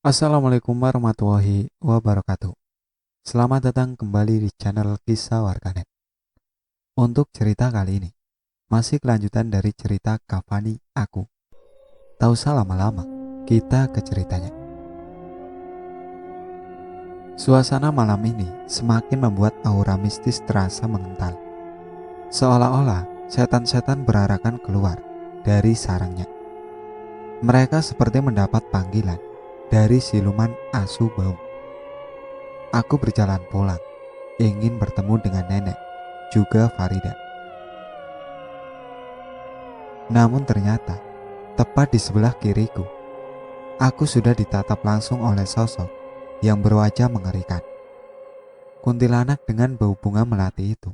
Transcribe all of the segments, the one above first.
Assalamualaikum warahmatullahi wabarakatuh. Selamat datang kembali di channel Kisah Warganet. Untuk cerita kali ini, masih kelanjutan dari cerita Kafani Aku. Tak usah lama-lama, kita ke ceritanya. Suasana malam ini semakin membuat aura mistis terasa mengental. Seolah-olah setan-setan berarakan keluar dari sarangnya. Mereka seperti mendapat panggilan dari siluman asu bau. Aku berjalan pulang, ingin bertemu dengan nenek, juga Farida. Namun ternyata, tepat di sebelah kiriku, aku sudah ditatap langsung oleh sosok yang berwajah mengerikan. Kuntilanak dengan bau bunga melati itu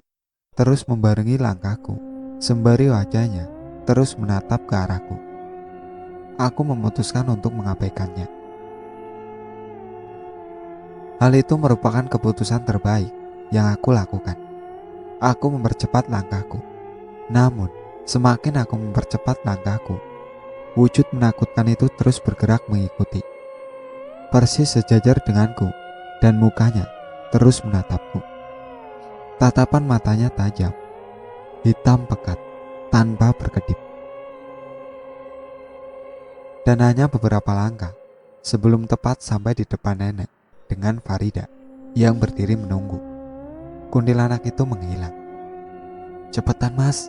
terus membarengi langkahku, sembari wajahnya terus menatap ke arahku. Aku memutuskan untuk mengabaikannya. Hal itu merupakan keputusan terbaik yang aku lakukan. Aku mempercepat langkahku. Namun, semakin aku mempercepat langkahku, wujud menakutkan itu terus bergerak mengikuti. Persis sejajar denganku, dan mukanya terus menatapku. Tatapan matanya tajam, hitam pekat, tanpa berkedip. Dan hanya beberapa langkah sebelum tepat sampai di depan nenek dengan Farida yang berdiri menunggu, kuntilanak itu menghilang. "Cepetan mas,"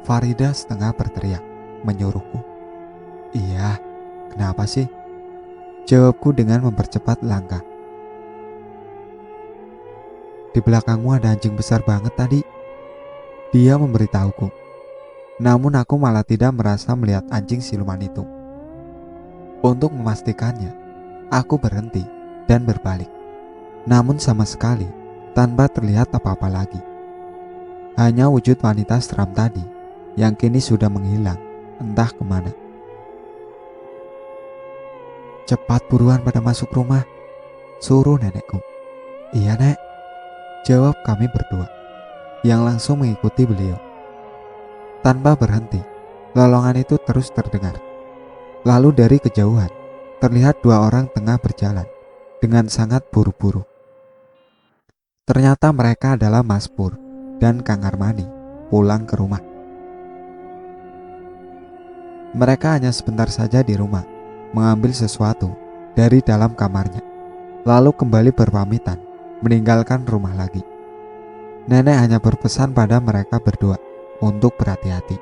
Farida setengah berteriak, menyuruhku. "Iya, kenapa sih?" jawabku dengan mempercepat langkah. "Di belakangmu ada anjing besar banget tadi," dia memberitahuku. Namun aku malah tidak merasa melihat anjing siluman itu. Untuk memastikannya, aku berhenti dan berbalik. Namun sama sekali tanpa terlihat apa-apa lagi. Hanya wujud wanita seram tadi yang kini sudah menghilang entah kemana. "Cepat buruan pada masuk rumah," suruh nenekku. "Iya nek," jawab kami berdua, yang langsung mengikuti beliau. Tanpa berhenti, lolongan itu terus terdengar. Lalu dari kejauhan, terlihat dua orang tengah berjalan dengan sangat buru-buru. Ternyata mereka adalah Mas Pur dan Kang Armani pulang ke rumah. Mereka hanya sebentar saja di rumah, mengambil sesuatu dari dalam kamarnya, lalu kembali berpamitan, meninggalkan rumah lagi. Nenek hanya berpesan pada mereka berdua untuk berhati-hati.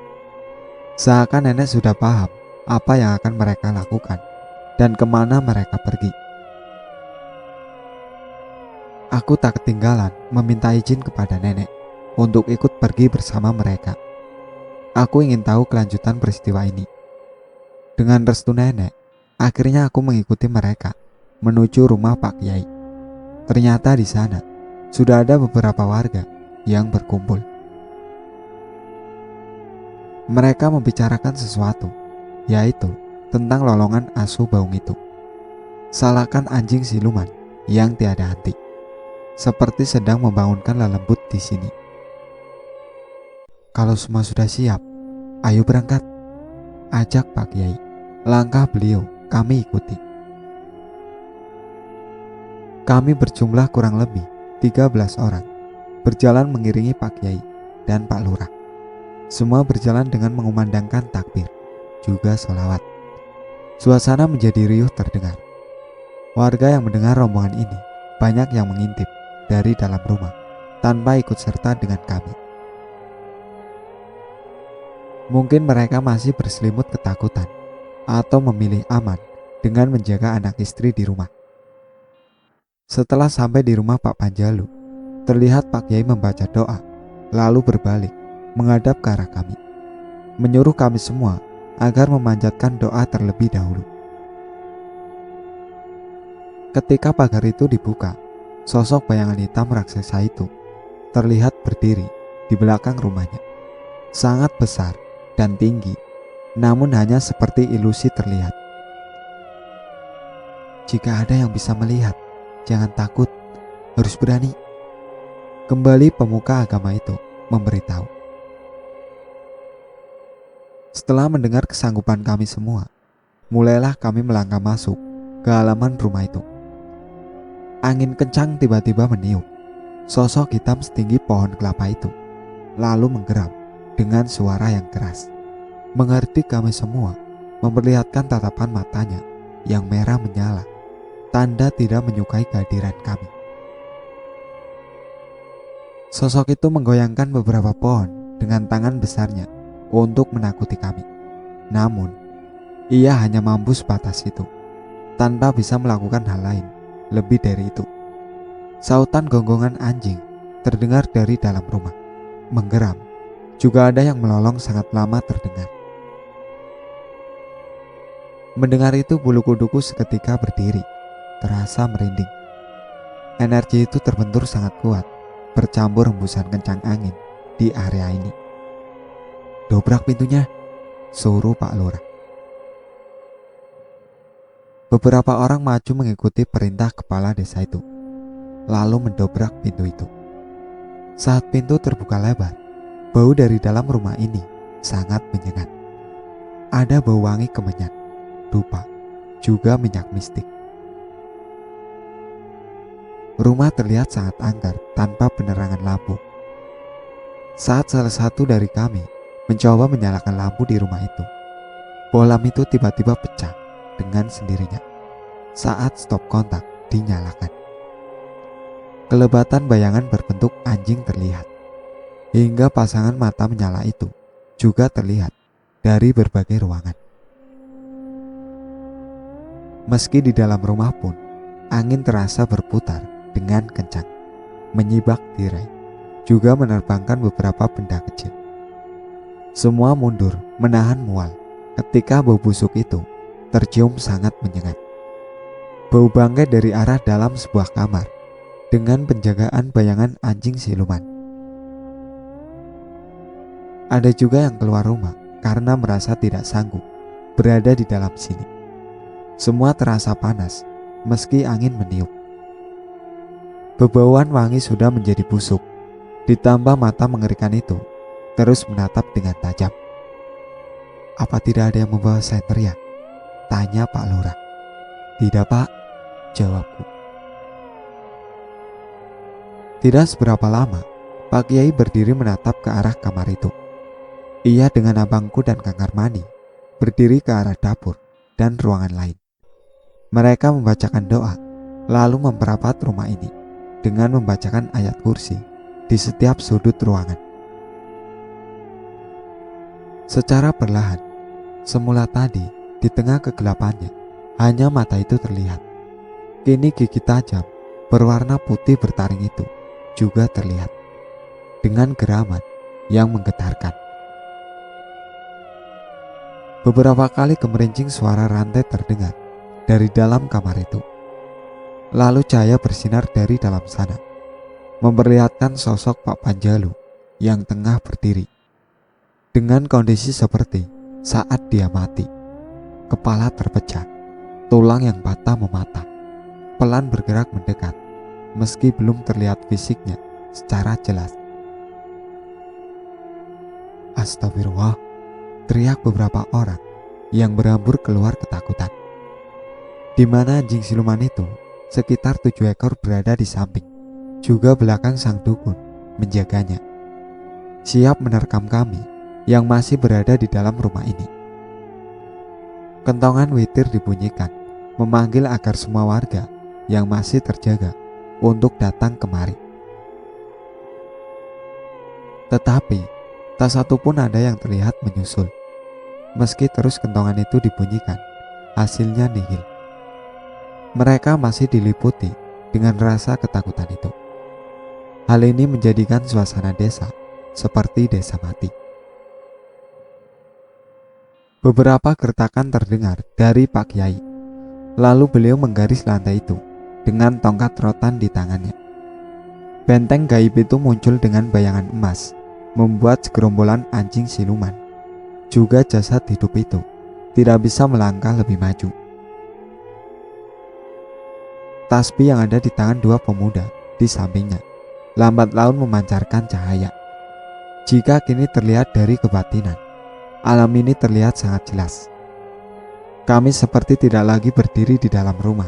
Seakan nenek sudah paham apa yang akan mereka lakukan dan kemana mereka pergi. Aku tak ketinggalan meminta izin kepada nenek untuk ikut pergi bersama mereka. Aku ingin tahu kelanjutan peristiwa ini. Dengan restu nenek, akhirnya aku mengikuti mereka menuju rumah Pak Kiai. Ternyata di sana sudah ada beberapa warga yang berkumpul. Mereka membicarakan sesuatu, yaitu tentang lolongan asu baung itu. Salahkan anjing siluman yang tiada henti, seperti sedang membangunkan lelembut di sini. "Kalau semua sudah siap, ayo berangkat," ajak Pak Kiai. Langkah beliau kami ikuti. Kami berjumlah kurang lebih 13 orang, berjalan mengiringi Pak Kiai dan Pak Lurah. Semua berjalan dengan mengumandangkan takbir, juga sholawat. Suasana menjadi riuh terdengar. Warga yang mendengar rombongan ini banyak yang mengintip dari dalam rumah tanpa ikut serta dengan kami. Mungkin mereka masih berselimut ketakutan atau memilih aman dengan menjaga anak istri di rumah. Setelah sampai di rumah Pak Panjalu, terlihat Pak Kiai membaca doa, lalu berbalik menghadap ke arah kami, menyuruh kami semua agar memanjatkan doa terlebih dahulu. Ketika pagar itu dibuka, sosok bayangan hitam raksasa itu terlihat berdiri di belakang rumahnya. Sangat besar dan tinggi, namun hanya seperti ilusi terlihat. "Jika ada yang bisa melihat, jangan takut, harus berani," kembali pemuka agama itu memberitahu. Setelah mendengar kesanggupan kami semua, mulailah kami melangkah masuk ke halaman rumah itu. Angin kencang tiba-tiba meniup. Sosok hitam setinggi pohon kelapa itu lalu menggeram dengan suara yang keras. Menghardik kami semua, memperlihatkan tatapan matanya yang merah menyala, tanda tidak menyukai kehadiran kami. Sosok itu menggoyangkan beberapa pohon dengan tangan besarnya untuk menakuti kami. Namun, ia hanya mampu sebatas itu, tanpa bisa melakukan hal lain lebih dari itu. Sautan gonggongan anjing terdengar dari dalam rumah. Menggeram, juga ada yang melolong sangat lama terdengar. Mendengar itu bulu kuduku seketika berdiri, terasa merinding. Energi itu terbentur sangat kuat, bercampur hembusan kencang angin di area ini. "Dobrak pintunya," suruh Pak Lurah. Beberapa orang maju mengikuti perintah kepala desa itu, lalu mendobrak pintu itu. Saat pintu terbuka lebar, bau dari dalam rumah ini sangat menyengat. Ada bau wangi kemenyan, dupa, juga minyak mistik. Rumah terlihat sangat angker tanpa penerangan lampu. Saat salah satu dari kami mencoba menyalakan lampu di rumah itu, bohlam itu tiba-tiba pecah dengan sendirinya saat stop kontak dinyalakan. Kelebatan bayangan berbentuk anjing terlihat, hingga pasangan mata menyala itu juga terlihat dari berbagai ruangan. Meski di dalam rumah pun, angin terasa berputar dengan kencang, menyibak tirai, juga menerbangkan beberapa benda kecil. Semua mundur menahan mual ketika bau busuk itu tercium sangat menyengat. Bau bangkai dari arah dalam sebuah kamar dengan penjagaan bayangan anjing siluman. Ada juga yang keluar rumah karena merasa tidak sanggup berada di dalam sini. Semua terasa panas meski angin meniup. Bebauan wangi sudah menjadi busuk, ditambah mata mengerikan itu terus menatap dengan tajam. "Apa tidak ada yang membawa senter ya?" tanya Pak Lurah. "Tidak, Pak," jawabku. Tidak seberapa lama, Pak Kiai berdiri menatap ke arah kamar itu. Ia dengan abangku dan Kang Armani berdiri ke arah dapur dan ruangan lain. Mereka membacakan doa, lalu memperapat rumah ini dengan membacakan ayat kursi di setiap sudut ruangan. Secara perlahan, semula tadi di tengah kegelapannya hanya mata itu terlihat. Kini gigi tajam berwarna putih bertaring itu juga terlihat dengan geraman yang menggetarkan. Beberapa kali gemerincing suara rantai terdengar dari dalam kamar itu. Lalu cahaya bersinar dari dalam sana, memperlihatkan sosok Pak Panjalu yang tengah berdiri. Dengan kondisi seperti saat dia mati, kepala terpecah, tulang yang patah mematah, pelan bergerak mendekat, meski belum terlihat fisiknya secara jelas. "Astagfirullah," teriak beberapa orang yang berhambur keluar ketakutan. Di mana anjing siluman itu sekitar 7 ekor berada di samping, juga belakang sang dukun menjaganya, siap menerkam kami yang masih berada di dalam rumah ini. Kentongan witir dibunyikan, memanggil agar semua warga yang masih terjaga untuk datang kemari. Tetapi tak satu pun ada yang terlihat menyusul. Meski terus kentongan itu dibunyikan, hasilnya nihil. Mereka masih diliputi dengan rasa ketakutan itu. Hal ini menjadikan suasana desa seperti desa mati. Beberapa gertakan terdengar dari Pak Kiai. Lalu beliau menggaris lantai itu dengan tongkat rotan di tangannya. Benteng gaib itu muncul dengan bayangan emas, membuat segerombolan anjing siluman, juga jasad hidup itu, tidak bisa melangkah lebih maju. Tasbih yang ada di tangan dua pemuda di sampingnya lambat laun memancarkan cahaya. Jika kini terlihat dari kebatinan, alam ini terlihat sangat jelas. Kami seperti tidak lagi berdiri di dalam rumah,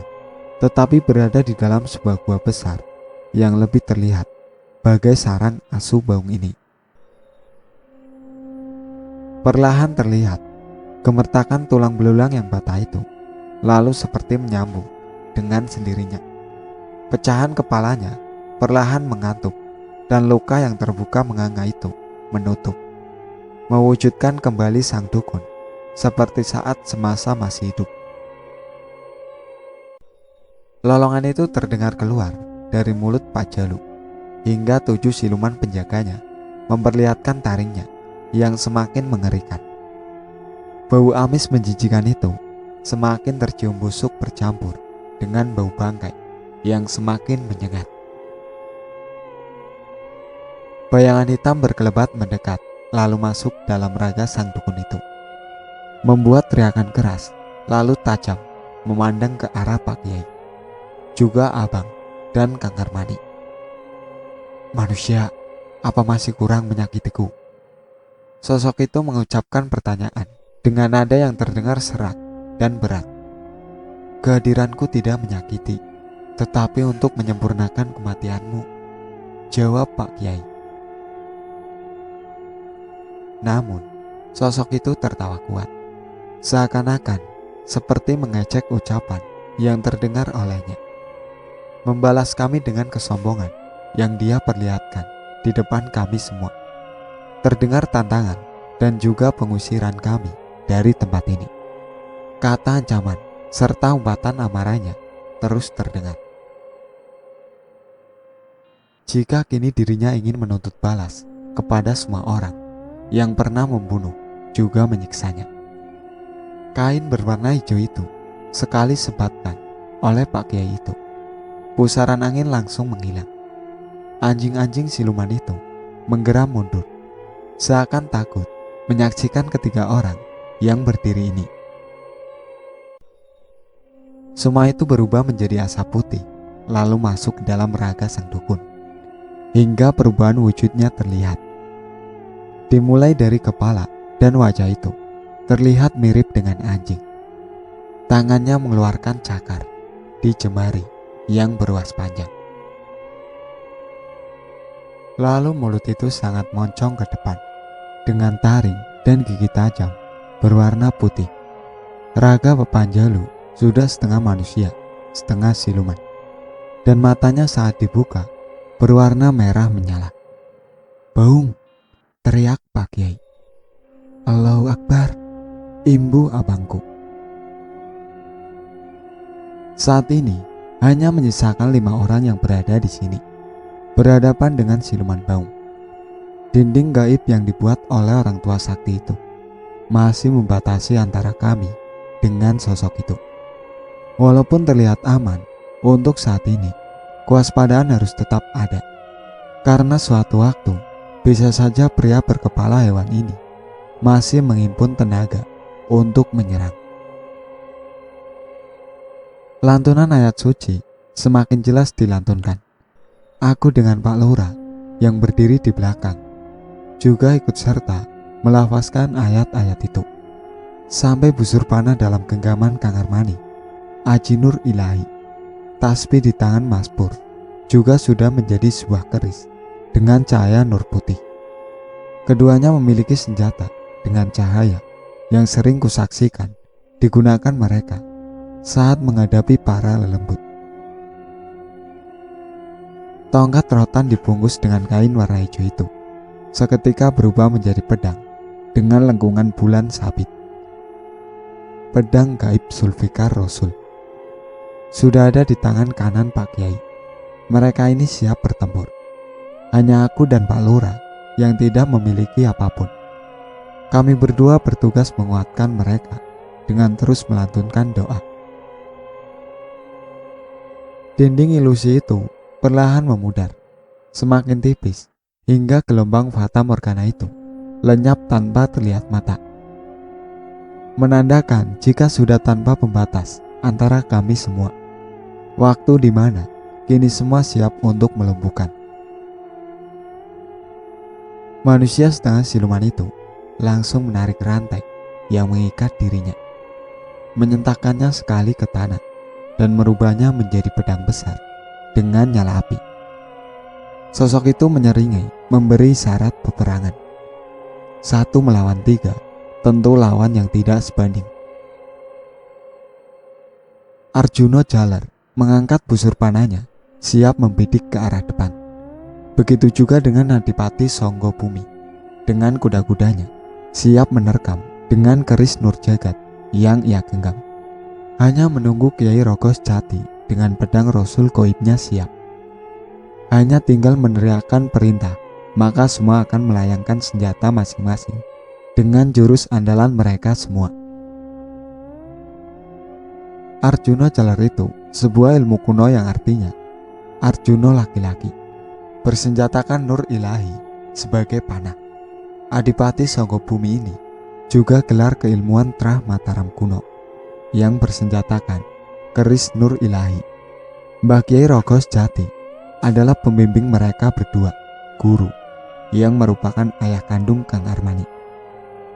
tetapi berada di dalam sebuah gua besar yang lebih terlihat bagai sarang asu baung ini. Perlahan terlihat gemertakan tulang belulang yang patah itu, lalu seperti menyambung dengan sendirinya. Pecahan kepalanya perlahan mengantuk, dan luka yang terbuka menganga itu menutup, mewujudkan kembali sang dukun seperti saat semasa masih hidup. Lolongan itu terdengar keluar dari mulut Pak Jalu, hingga 7 siluman penjaganya memperlihatkan taringnya yang semakin mengerikan. Bau amis menjijikan itu semakin tercium busuk bercampur dengan bau bangkai yang semakin menyengat. Bayangan hitam berkelebat mendekat, lalu masuk dalam raga sang dukun itu, membuat teriakan keras, lalu tajam memandang ke arah Pak Kiai, juga Abang dan Kang Karmani. "Manusia, apa masih kurang menyakitiku?" Sosok itu mengucapkan pertanyaan dengan nada yang terdengar serak dan berat. "Kehadiranku tidak menyakiti, tetapi untuk menyempurnakan kematianmu," jawab Pak Kiai. Namun, sosok itu tertawa kuat, seakan-akan seperti mengejek ucapan yang terdengar olehnya, membalas kami dengan kesombongan yang dia perlihatkan di depan kami semua. Terdengar tantangan dan juga pengusiran kami dari tempat ini. Kata ancaman serta umpatan amarahnya terus terdengar. Jika kini dirinya ingin menuntut balas kepada semua orang yang pernah membunuh juga menyiksanya. Kain berwarna hijau itu sekali sebatkan oleh Pak Kiai itu. Pusaran angin langsung menghilang. Anjing-anjing siluman itu menggeram mundur, seakan takut menyaksikan ketiga orang yang berdiri ini. Semua itu berubah menjadi asap putih, lalu masuk ke dalam raga sang dukun, hingga perubahan wujudnya terlihat. Dimulai dari kepala dan wajah itu terlihat mirip dengan anjing. Tangannya mengeluarkan cakar di jemari yang beruas panjang. Lalu mulut itu sangat moncong ke depan dengan taring dan gigi tajam berwarna putih. Raga Pak Jalu sudah setengah manusia, setengah siluman, dan matanya saat dibuka berwarna merah menyala. "Baung!" teriak Pak Kiai. "Allahu Akbar, imbu abangku." Saat ini hanya menyisakan 5 orang yang berada di sini, berhadapan dengan siluman Baung. Dinding gaib yang dibuat oleh orang tua sakti itu masih membatasi antara kami dengan sosok itu. Walaupun terlihat aman, untuk saat ini kewaspadaan harus tetap ada, karena suatu waktu bisa saja pria berkepala hewan ini masih menghimpun tenaga untuk menyerang. Lantunan ayat suci semakin jelas dilantunkan. Aku dengan Pak Lura yang berdiri di belakang juga ikut serta melafazkan ayat-ayat itu, sampai busur panah dalam genggaman Kang Armani, Aji Nur Ilahi, tasbih di tangan Mas Pur juga sudah menjadi sebuah keris dengan cahaya nur putih. Keduanya memiliki senjata dengan cahaya yang sering kusaksikan digunakan mereka saat menghadapi para lelembut. Tongkat rotan dibungkus dengan kain warna hijau itu seketika berubah menjadi pedang dengan lengkungan bulan sabit. Pedang gaib Zulfikar Rasul sudah ada di tangan kanan Pak Kiai. Mereka ini siap bertempur. Hanya aku dan Pak Lura yang tidak memiliki apapun. Kami berdua bertugas menguatkan mereka dengan terus melantunkan doa. Dinding ilusi itu perlahan memudar, semakin tipis, hingga gelombang fata morgana itu lenyap tanpa terlihat mata, menandakan jika sudah tanpa pembatas antara kami semua. Waktu di mana kini semua siap untuk melumpuhkan. Manusia setengah siluman itu langsung menarik rantai yang mengikat dirinya. menyentakkannya sekali ke tanah dan merubahnya menjadi pedang besar dengan nyala api. Sosok itu menyeringai memberi syarat peperangan. 1 melawan 3, tentu lawan yang tidak sebanding. Arjuna jalar mengangkat busur panahnya, siap membidik ke arah depan. Begitu juga dengan Adipati Sangga Bumi dengan kuda-kudanya, siap menerkam dengan keris Nurjagat yang ia genggam. Hanya menunggu Kiai Rogos Jati dengan pedang Rasul Goibnya siap. Hanya tinggal meneriakkan perintah, maka semua akan melayangkan senjata masing-masing dengan jurus andalan mereka semua. Arjuna jalar itu sebuah ilmu kuno yang artinya Arjuna laki-laki, bersenjatakan Nur Ilahi sebagai panah. Adipati Sangga Bumi ini juga gelar keilmuan Trah Mataram kuno yang bersenjatakan keris Nur Ilahi. Mbah Kiai Rogos Jati adalah pembimbing mereka berdua, guru, yang merupakan ayah kandung Kang Armani.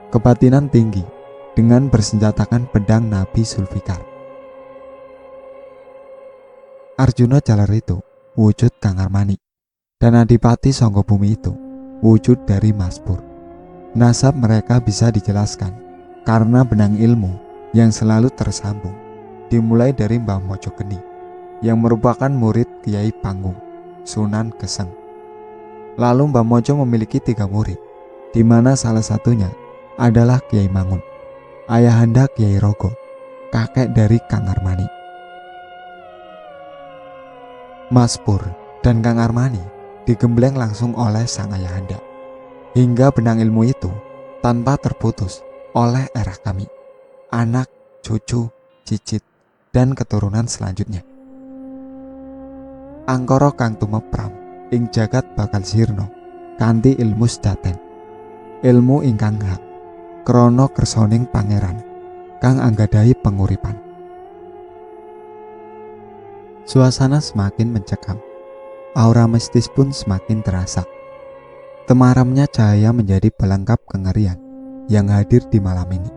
Kebatinan tinggi dengan bersenjatakan pedang Nabi Zulfikar. Arjuna jalar itu wujud Kang Armani, dan Adipati Sangga Bumi itu wujud dari Mas Pur. Nasab mereka bisa dijelaskan karena benang ilmu yang selalu tersambung, dimulai dari Mbah Mojogeni yang merupakan murid Kiai Panggung, Sunan Geseng. Lalu Mbah Mojo memiliki 3 murid, di mana salah satunya adalah Kiai Mangun, ayahanda Kiai Rogo, kakek dari Kang Armani. Mas Pur dan Kang Armani digembleng langsung oleh sang ayahanda, hingga benang ilmu itu tanpa terputus oleh era kami, anak, cucu, cicit, dan keturunan selanjutnya. Angkara kang tumepram ing jagat bakal sirna kanthi ilmu sedaten, ilmu ingkang hak krana kersaning pangeran kang anggadhahi penguripan. Suasana semakin mencekam, aura mistis pun semakin terasa. Temaramnya cahaya menjadi pelengkap kengerian yang hadir di malam ini.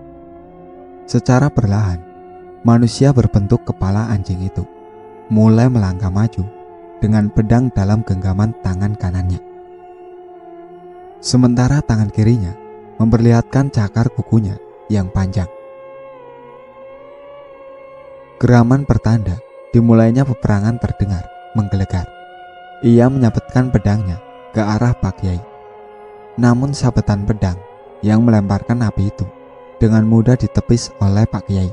Secara perlahan, manusia berbentuk kepala anjing itu mulai melangkah maju dengan pedang dalam genggaman tangan kanannya. Sementara tangan kirinya memperlihatkan cakar kukunya yang panjang. Geraman pertanda dimulainya peperangan terdengar menggelegar. Ia menyabetkan pedangnya ke arah Pak Kiai. Namun sabetan pedang yang melemparkan api itu dengan mudah ditepis oleh Pak Kiai.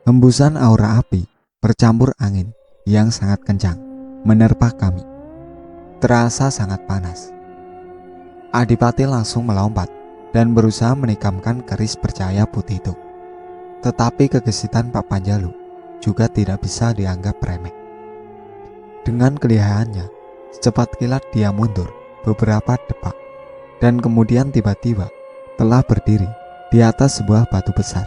Hembusan aura api bercampur angin yang sangat kencang menerpa kami. Terasa sangat panas. Adipati langsung melompat dan berusaha menikamkan keris bercahaya putih itu. Tetapi kegesitan Pak Panjalu juga tidak bisa dianggap remeh. Dengan kelihayannya, secepat kilat dia mundur beberapa depak dan kemudian tiba-tiba telah berdiri di atas sebuah batu besar.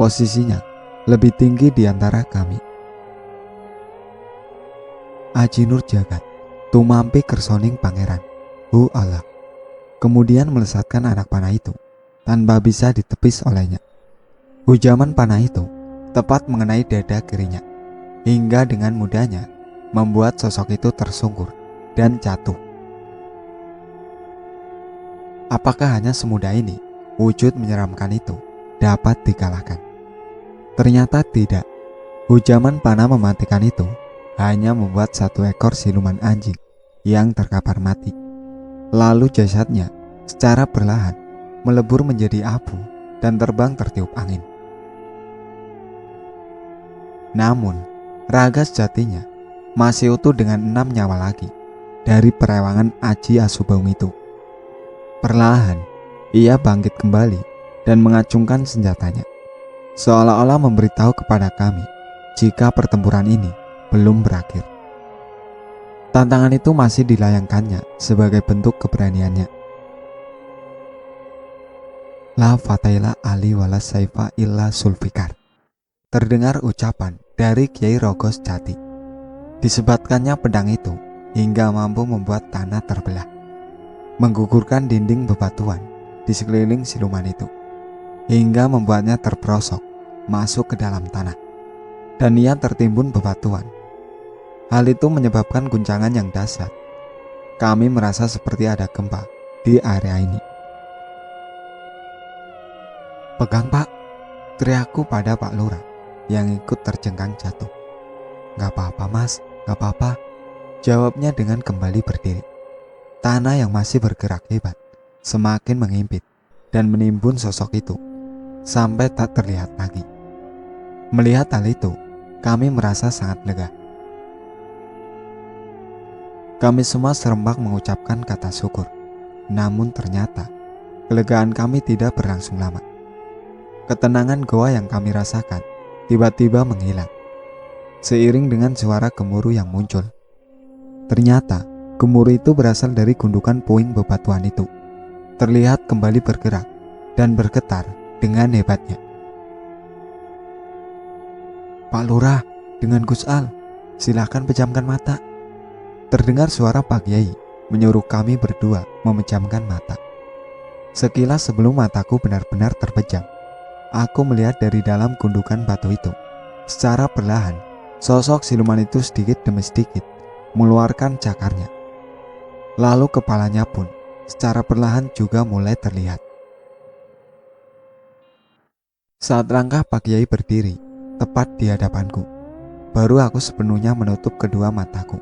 Posisinya lebih tinggi di antara kami. Aji Nur Jagat tumampi kersoning pangeran, Hu Allah, kemudian melesatkan anak panah itu tanpa bisa ditepis olehnya. Hujaman panah itu tepat mengenai dada kirinya, hingga dengan mudahnya membuat sosok itu tersungkur dan jatuh. Apakah hanya semudah ini wujud menyeramkan itu dapat dikalahkan? Ternyata tidak. Hujaman panah mematikan itu hanya membuat 1 ekor siluman anjing yang terkapar mati. Lalu jasadnya secara perlahan melebur menjadi abu dan terbang tertiup angin. Namun, raga sejatinya masih utuh dengan 6 nyawa lagi dari perewangan Aji Asubang itu. Perlahan, ia bangkit kembali dan mengacungkan senjatanya, seolah-olah memberitahu kepada kami jika pertempuran ini belum berakhir. Tantangan itu masih dilayangkannya sebagai bentuk keberaniannya. La fataila ali wala saifa illa Zulfikar. Terdengar ucapan dari Kiai Rogos Jati. Disebatkannya pedang itu hingga mampu membuat tanah terbelah, menggugurkan dinding bebatuan di sekeliling siluman itu. hingga membuatnya terperosok masuk ke dalam tanah, dan ia tertimbun bebatuan. Hal itu menyebabkan guncangan yang dahsyat. Kami merasa seperti ada gempa di area ini. "Pegang Pak," teriakku pada Pak Lurah yang ikut terjengkang jatuh. "Gak apa-apa Mas, gak apa-apa," jawabnya dengan kembali berdiri. Tanah yang masih bergerak hebat semakin mengimpit dan menimbun sosok itu sampai tak terlihat lagi. Melihat hal itu, kami merasa sangat lega. Kami semua serempak mengucapkan kata syukur. Namun ternyata kelegaan kami tidak berlangsung lama. Ketenangan goa yang kami rasakan tiba-tiba menghilang seiring dengan suara gemuruh yang muncul. Ternyata gemuruh itu berasal dari gundukan puing bebatuan itu. Terlihat kembali bergerak dan bergetar dengan hebatnya. "Pak Lurah dengan Gus Al, silakan pejamkan mata," terdengar suara Pak Kiai menyuruh kami berdua memejamkan mata. Sekilas sebelum mataku benar-benar terpejam, aku melihat dari dalam gundukan batu itu. Secara perlahan, sosok siluman itu sedikit demi sedikit mengeluarkan cakarnya. Lalu kepalanya pun secara perlahan juga mulai terlihat. Saat langkah Pak Kiai berdiri tepat di hadapanku, baru aku sepenuhnya menutup kedua mataku.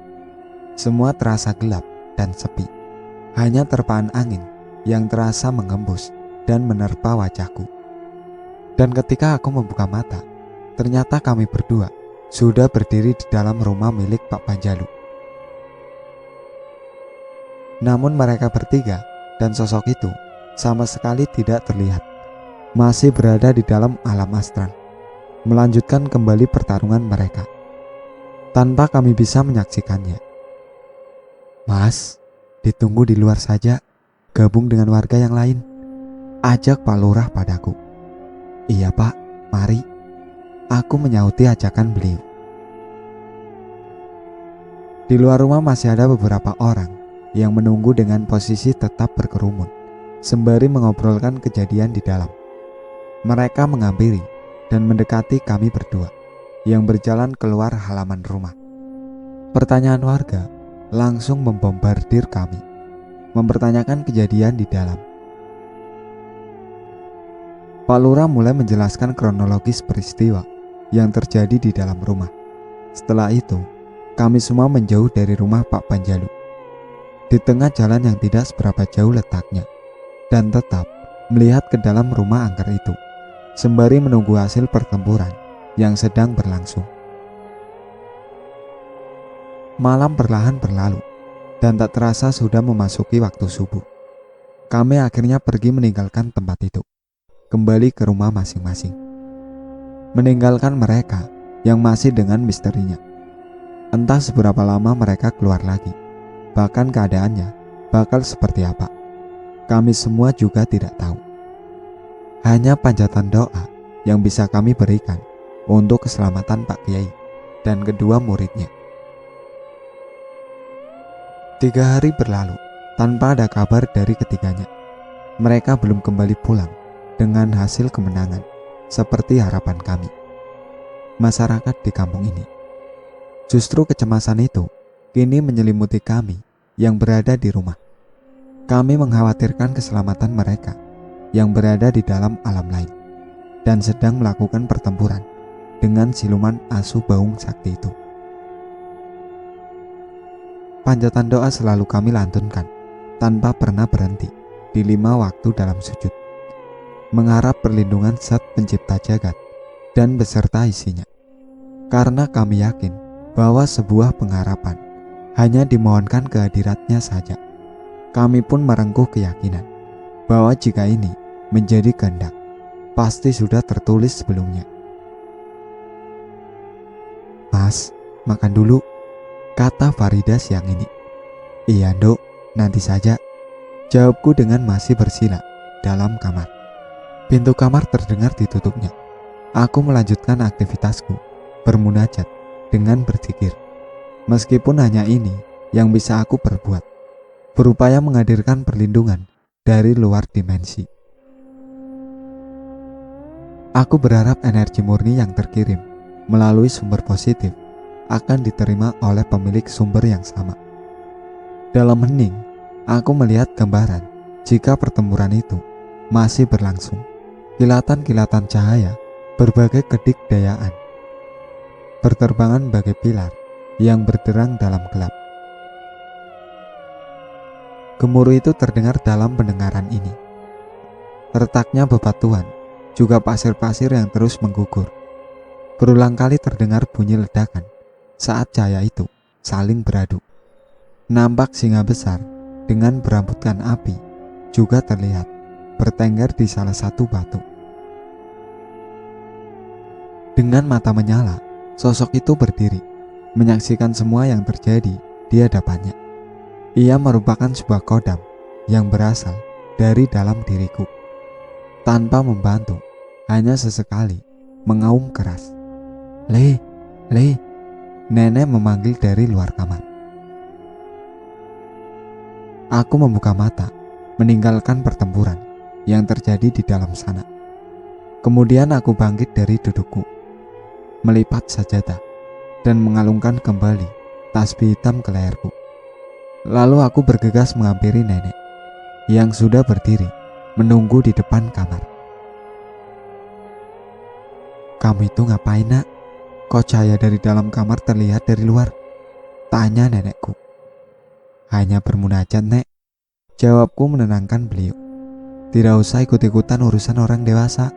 Semua terasa gelap dan sepi. Hanya terpaan angin yang terasa menggembus dan menerpa wajahku. Dan ketika aku membuka mata, ternyata kami berdua sudah berdiri di dalam rumah milik Pak Panjalu. Namun mereka bertiga dan sosok itu sama sekali tidak terlihat. Masih berada di dalam alam astral, melanjutkan kembali pertarungan mereka tanpa kami bisa menyaksikannya. "Mas, ditunggu di luar saja, gabung dengan warga yang lain," ajak Pak Lurah padaku. "Iya Pak, mari," aku menyauti ajakan beliau. Di luar rumah masih ada beberapa orang yang menunggu dengan posisi tetap berkerumun, sembari mengobrolkan kejadian di dalam. Mereka menghampiri dan mendekati kami berdua yang berjalan keluar halaman rumah. Pertanyaan warga langsung membombardir kami, mempertanyakan kejadian di dalam. Pak Lurah mulai menjelaskan kronologis peristiwa yang terjadi di dalam rumah. Setelah itu, kami semua menjauh dari rumah Pak Panjalu di tengah jalan yang tidak seberapa jauh letaknya, dan tetap melihat ke dalam rumah angker itu sembari menunggu hasil pertempuran yang sedang berlangsung. Malam perlahan berlalu dan tak terasa sudah memasuki waktu subuh. Kami akhirnya pergi meninggalkan tempat itu, kembali ke rumah masing-masing, meninggalkan mereka yang masih dengan misterinya. Entah seberapa lama mereka keluar lagi, bahkan keadaannya bakal seperti apa, kami semua juga tidak tahu. Hanya panjatan doa yang bisa kami berikan untuk keselamatan Pak Kiai dan kedua muridnya. 3 hari berlalu tanpa ada kabar dari ketiganya. Mereka belum kembali pulang dengan hasil kemenangan seperti harapan kami, masyarakat di kampung ini. Justru kecemasan itu kini menyelimuti kami yang berada di rumah. Kami mengkhawatirkan keselamatan mereka yang berada di dalam alam lain dan sedang melakukan pertempuran dengan siluman asu baung sakti itu. Panjatan doa selalu kami lantunkan tanpa pernah berhenti di 5 waktu dalam sujud, mengharap perlindungan Zat Pencipta Jagat dan beserta isinya. Karena kami yakin bahwa sebuah pengharapan hanya dimohonkan kehadiratnya saja. Kami pun merengkuh keyakinan bahwa jika ini menjadi kehendak, pasti sudah tertulis sebelumnya. "Mas, makan dulu," kata Farida siang ini. "Iya Dok, nanti saja," jawabku dengan masih bersila dalam kamar. Pintu kamar terdengar ditutupnya. Aku melanjutkan aktivitasku, bermunajat dengan berzikir. Meskipun hanya ini yang bisa aku perbuat, berupaya menghadirkan perlindungan dari luar dimensi. Aku berharap energi murni yang terkirim melalui sumber positif akan diterima oleh pemilik sumber yang sama. Dalam hening, aku melihat gambaran jika pertempuran itu masih berlangsung. Kilatan-kilatan cahaya berbagai kedikdayaan berterbangan bagai pilar yang berderang dalam gelap. Gemuruh itu terdengar dalam pendengaran ini. Retaknya bebatuan, juga pasir-pasir yang terus menggugur. Berulang kali terdengar bunyi ledakan saat cahaya itu saling beradu. Nampak singa besar dengan berambutkan api juga terlihat bertengger di salah satu batu. Dengan mata menyala, sosok itu berdiri, menyaksikan semua yang terjadi di hadapannya. Ia merupakan sebuah kodam yang berasal dari dalam diriku. Tanpa membantu, hanya sesekali mengaum keras. Le, Le, nenek memanggil dari luar kamar. Aku membuka mata, meninggalkan pertempuran yang terjadi di dalam sana. Kemudian aku bangkit dari dudukku, melipat sajadah, dan mengalungkan kembali tasbih hitam ke leherku. Lalu aku bergegas menghampiri nenek yang sudah berdiri menunggu di depan kamar. "Kamu itu ngapain, Nak? Kok cahaya dari dalam kamar terlihat dari luar?" tanya nenekku. "Hanya bermunajat, Nek," jawabku menenangkan beliau. "Tidak usah ikut-ikutan urusan orang dewasa.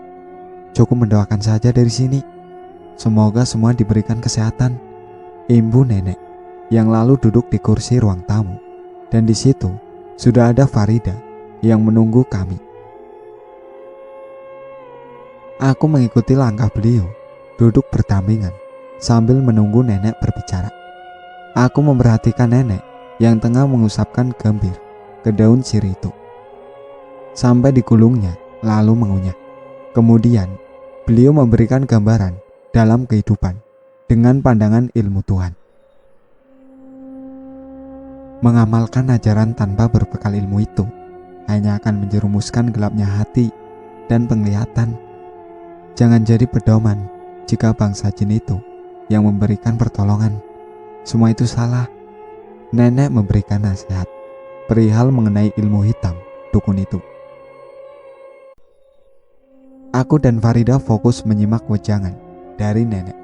Cukup mendoakan saja dari sini. Semoga semua diberikan kesehatan," imbu nenek yang lalu duduk di kursi ruang tamu. Dan di situ sudah ada Farida yang menunggu kami. Aku mengikuti langkah beliau, duduk berdampingan sambil menunggu nenek berbicara. Aku memperhatikan nenek yang tengah mengusapkan gambir ke daun sirih itu sampai digulungnya lalu mengunyah. Kemudian beliau memberikan gambaran dalam kehidupan dengan pandangan ilmu Tuhan. Mengamalkan ajaran tanpa berbekal ilmu itu hanya akan menjerumuskan gelapnya hati dan penglihatan. Jangan jadi pedoman jika bangsa jin itu yang memberikan pertolongan. Semua itu salah. Nenek memberikan nasihat perihal mengenai ilmu hitam dukun itu. Aku dan Farida fokus menyimak wejangan dari nenek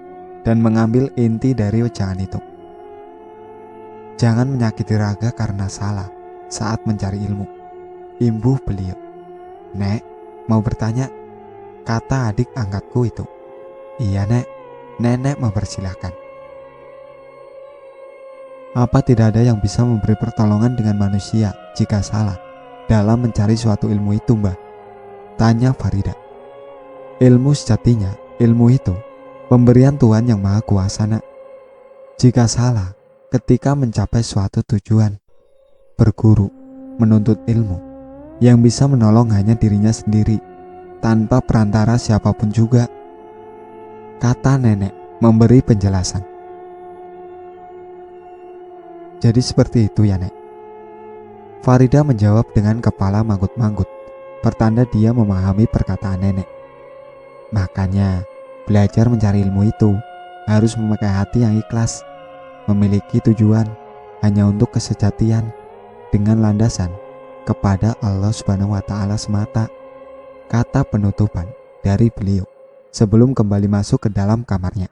dan mengambil inti dari wejangan itu. Jangan menyakiti raga karena salah saat mencari ilmu, imbuh beliau. "Nek, mau bertanya?" kata adik angkatku itu. "Iya, Nek," nenek mempersilahkan. "Apa tidak ada yang bisa memberi pertolongan dengan manusia jika salah dalam mencari suatu ilmu itu, Mbah?" tanya Farida. "Ilmu sejatinya, ilmu itu pemberian Tuhan yang Maha Kuasa, Nak. Jika salah ketika mencapai suatu tujuan, berguru, menuntut ilmu, yang bisa menolong hanya dirinya sendiri tanpa perantara siapapun juga," kata nenek memberi penjelasan. "Jadi seperti itu ya, Nek?" Farida menjawab dengan kepala manggut-manggut, pertanda dia memahami perkataan nenek. "Makanya belajar mencari ilmu itu harus memakai hati yang ikhlas, memiliki tujuan hanya untuk kesejatian dengan landasan kepada Allah Subhanahu wa Ta'ala semata," kata penutupan dari beliau sebelum kembali masuk ke dalam kamarnya.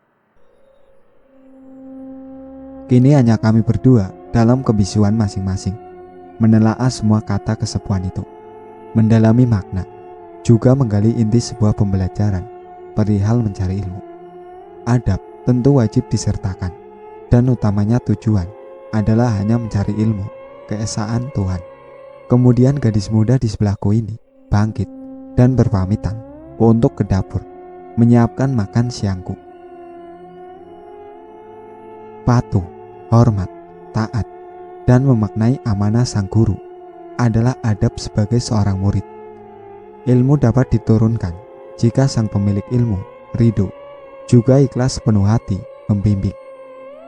Kini hanya kami berdua dalam kebisuan masing-masing, menelaah semua kata kesepuhan itu, mendalami makna, juga menggali inti sebuah pembelajaran perihal mencari ilmu. Adab tentu wajib disertakan, dan utamanya tujuan adalah hanya mencari ilmu, keesaan Tuhan. Kemudian gadis muda di sebelahku ini bangkit dan berpamitan untuk ke dapur menyiapkan makan siangku. Patuh, hormat, taat, dan memaknai amanah sang guru adalah adab sebagai seorang murid. Ilmu dapat diturunkan jika sang pemilik ilmu ridho, juga ikhlas penuh hati membimbing.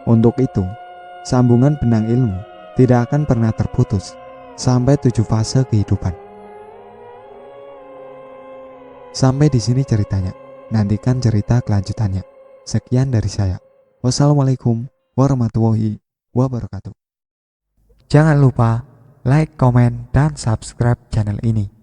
Untuk itu, sambungan benang ilmu tidak akan pernah terputus sampai 7 fase kehidupan. Sampai di sini ceritanya. Nantikan cerita kelanjutannya. Sekian dari saya. Wassalamualaikum warahmatullahi wabarakatuh. Jangan lupa like, komen, dan subscribe channel ini.